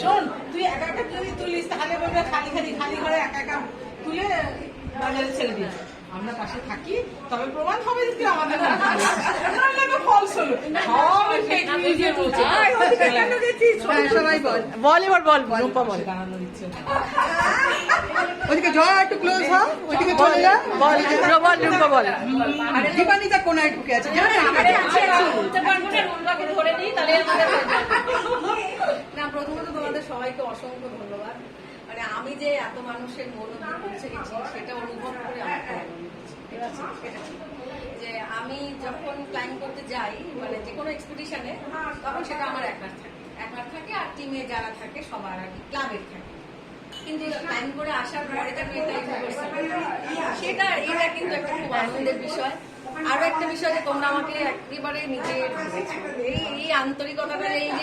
শোন, তুই একা একা যদি তুলিস তাহলে বলবে খালি ঘরে একা একা তুলে বাজারে ছেড়ে দিস। আমরা পাশে থাকি, তবে প্রমাণ হবে যে তুই আমাদের ফলস হলো। সবাই বল এবার বল রূপা বল। ওদিকে জয় একটু ক্লোজ হ, ওদিকে চলে যা। বল রূপা বল। আরে দীপানিতা কোনায় ঢুকে আছে জানেন? না, প্রথমত তোমাদের সবাইকে অসংখ্য ধন্যবাদ। মানে আমি যে এত মানুষের মন পৌঁছে গেছি সেটা অনুভব করে আমার যে আমি যখন ক্লাইম্ব করতে যাই, মানে যে কোনো এক্সপিডিশনে, তখন সেটা আমার একলার থাকে আর টিমে যারা থাকে সবার আর কি ক্লাবের থাকে। কিন্তু ক্লাইম্ব করে আসার পরে আমি এটা কিন্তু একটা খুব আনন্দের বিষয়। আরো একটা বিষয় যে তোমরা আমাকে একেবারে নিজের এই আন্তরিকতাটা, এই যে